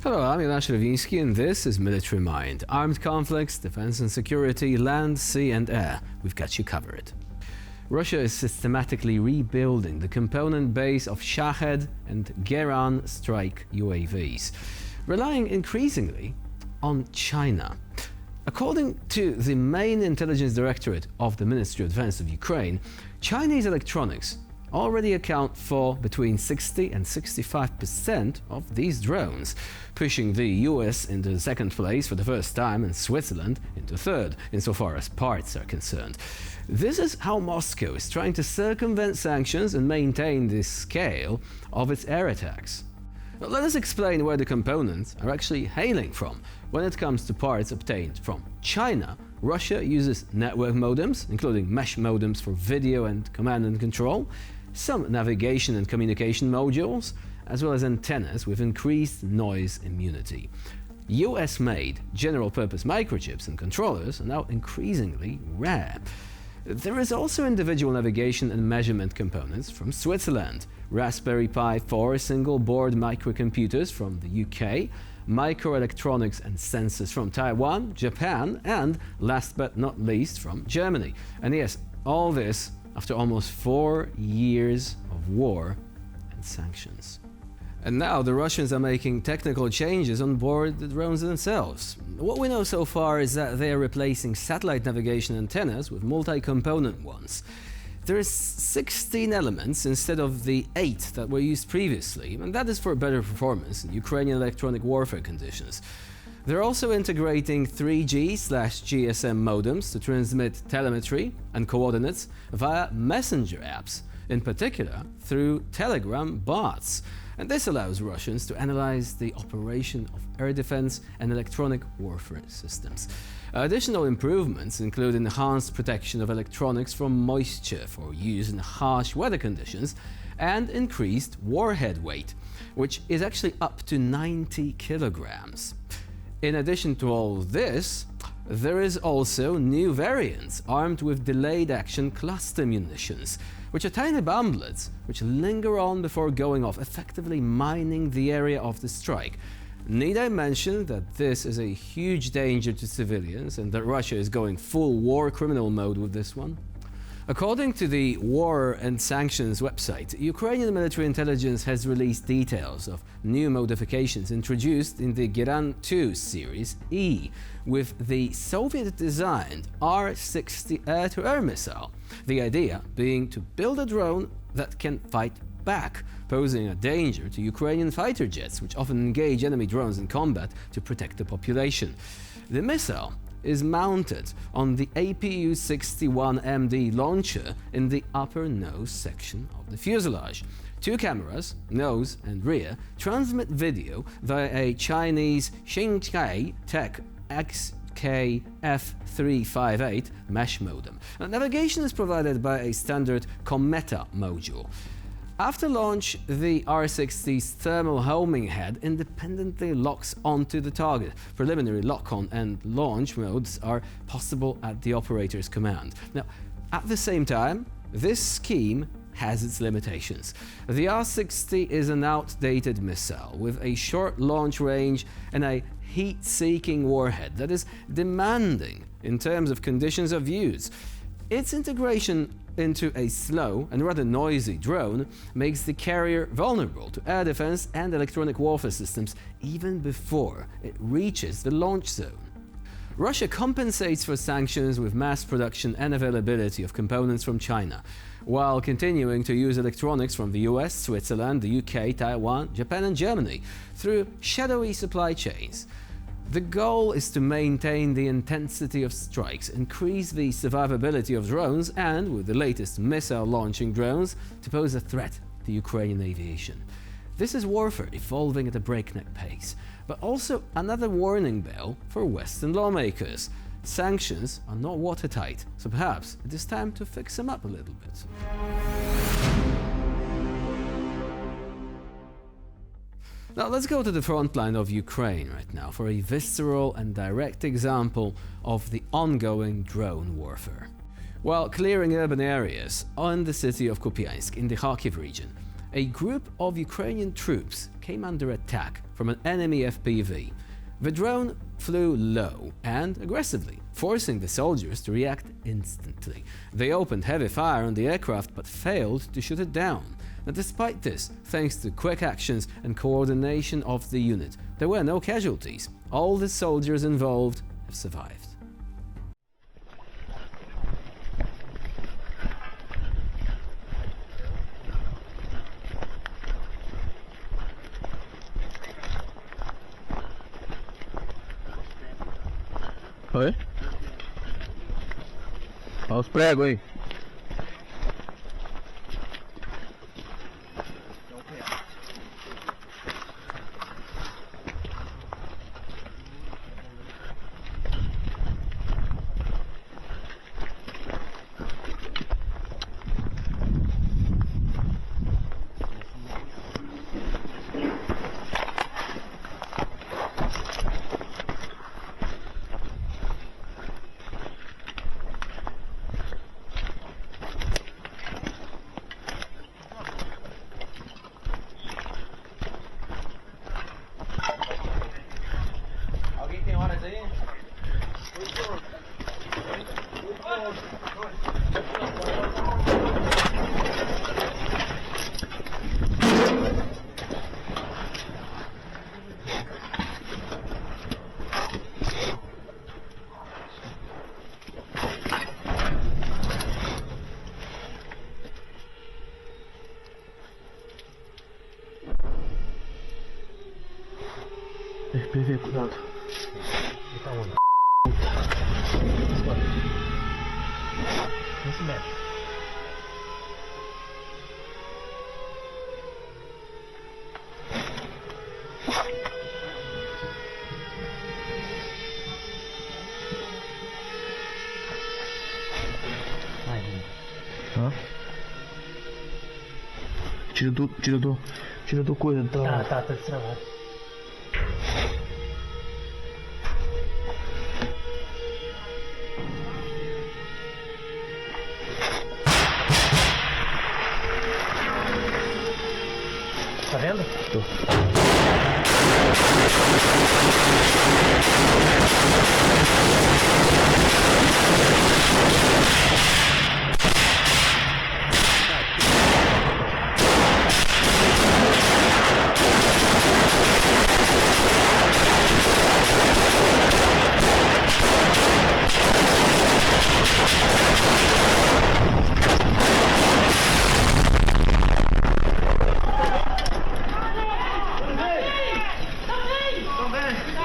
Hello, I'm Jonasz Rewiński and this is Military Mind. Armed conflicts, defense and security, land, sea and air. We've got you covered. Russia is systematically rebuilding the component base of Shahed and Geran strike UAVs, relying increasingly on China. According to the main intelligence directorate of the Ministry of Defense of Ukraine, Chinese electronics already account for between 60 and 65% of these drones, pushing the US into second place for the first time and Switzerland into third, insofar as parts are concerned. This is how Moscow is trying to circumvent sanctions and maintain the scale of its air attacks. Now, let us explain where the components are actually hailing from. When it comes to parts obtained from China, Russia uses network modems, including mesh modems for video and command and control, some navigation and communication modules, as well as antennas with increased noise immunity. US-made general-purpose microchips and controllers are now increasingly rare. There is also individual navigation and measurement components from Switzerland, Raspberry Pi 4 single-board microcomputers from the UK, microelectronics and sensors from Taiwan, Japan, and last but not least from Germany. And yes, all this after almost 4 years of war and sanctions. And now the Russians are making technical changes on board the drones themselves. What we know so far is that they are replacing satellite navigation antennas with multi-component ones. There is 16 elements instead of the 8 that were used previously, and that is for better performance in Ukrainian electronic warfare conditions. They're also integrating 3G/GSM modems to transmit telemetry and coordinates via messenger apps, in particular through Telegram bots. And this allows Russians to analyze the operation of air defense and electronic warfare systems. Additional improvements include enhanced protection of electronics from moisture for use in harsh weather conditions and increased warhead weight, which is actually up to 90 kilograms. In addition to all this, there is also new variants armed with delayed action cluster munitions, which are tiny bomblets which linger on before going off, effectively mining the area of the strike. Need I mention that this is a huge danger to civilians and that Russia is going full war criminal mode with this one? According to the War and Sanctions website, Ukrainian military intelligence has released details of new modifications introduced in the Geran 2 Series E with the Soviet-designed R-60 air-to-air missile, the idea being to build a drone that can fight back, posing a danger to Ukrainian fighter jets, which often engage enemy drones in combat to protect the population. The missile is mounted on the APU-61MD launcher in the upper nose section of the fuselage. Two cameras, nose and rear, transmit video via a Chinese Xingtai Tech XKF358 mesh modem. Navigation is provided by a standard Cometa module. After launch, the R-60's thermal homing head independently locks onto the target. Preliminary lock-on and launch modes are possible at the operator's command. Now, at the same time, this scheme has its limitations. The R-60 is an outdated missile with a short launch range and a heat-seeking warhead that is demanding in terms of conditions of use. Its integration into a slow and rather noisy drone makes the carrier vulnerable to air defense and electronic warfare systems even before it reaches the launch zone. Russia compensates for sanctions with mass production and availability of components from China, while continuing to use electronics from the US, Switzerland, the UK, Taiwan, Japan and Germany through shadowy supply chains. The goal is to maintain the intensity of strikes, increase the survivability of drones, and, with the latest missile-launching drones, to pose a threat to Ukrainian aviation. This is warfare evolving at a breakneck pace, but also another warning bell for Western lawmakers. Sanctions are not watertight, so perhaps it is time to fix them up a little bit. Now let's go to the front line of Ukraine right now for a visceral and direct example of the ongoing drone warfare. While clearing urban areas on the city of Kupiansk in the Kharkiv region, a group of Ukrainian troops came under attack from an enemy FPV. The drone flew low and aggressively, forcing the soldiers to react instantly. They opened heavy fire on the aircraft but failed to shoot it down. Now, despite this, thanks to quick actions and coordination of the unit, there were no casualties. All the soldiers involved have survived. Oi? Olha os pregos aí. FPV, cuidado. Tá onde? Não se mexe. Hã? Tira do coisa, tá destravado. Tá vendo? Tô.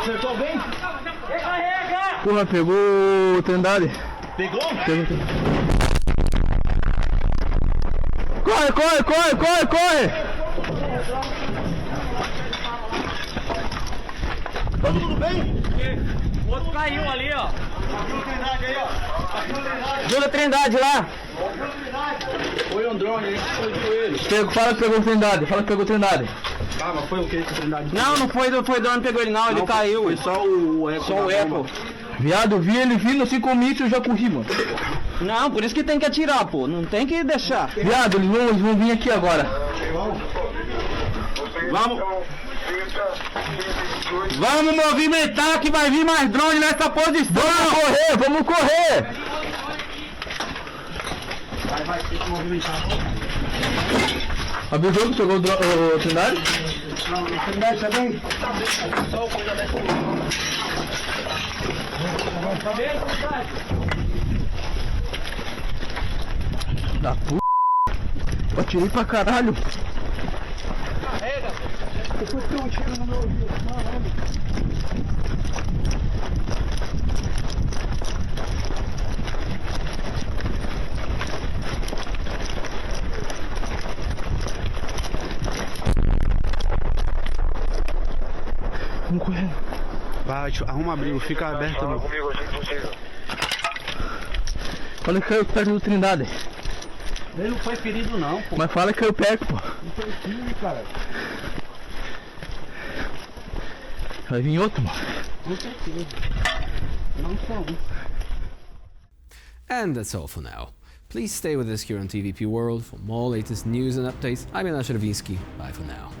Acertou bem? Porra, pegou o Trindade. Pegou? Pegou. Corre! Tá tudo bem? O outro caiu ali, ó. Aqui o Trindade aí, ó. Joga Trindade lá. Foi um drone, hein? Foi ele. Fala que pegou o Trindade. Ah, mas foi o que esse Trindade? Não foi drone, pegou ele não, ele caiu. Foi só o eco. Só o eco. Viado, eu vi ele vindo assim com o míssil, eu já corri, mano. Não, por isso que tem que atirar, pô. Não tem que deixar. Viado, eles vão vir aqui agora. Vamos movimentar que vai vir mais drone nessa posição. Vamos correr! Vai ter que movimentar. Abriu o jogo, pegou o Trindade? Não, o Trindade tá bem? Só o coisa dessa. Da puta. Eu atirei pra caralho. Carrega. Depois tem um tiro no meu ouvido. Vamos correndo. Vai, arruma abrigo, fica aberto. Não. Fala que caiu perto do Trindade. Ele não foi ferido não, pô. Mas fala que caiu perto, pô. Não foi ferido, cara. Vai vir outro, mano. Com certeza. Não só um. And that's all for now. Please stay with us here on TVP World for more latest news and updates. I'm Jonasz Rewiński. Bye for now.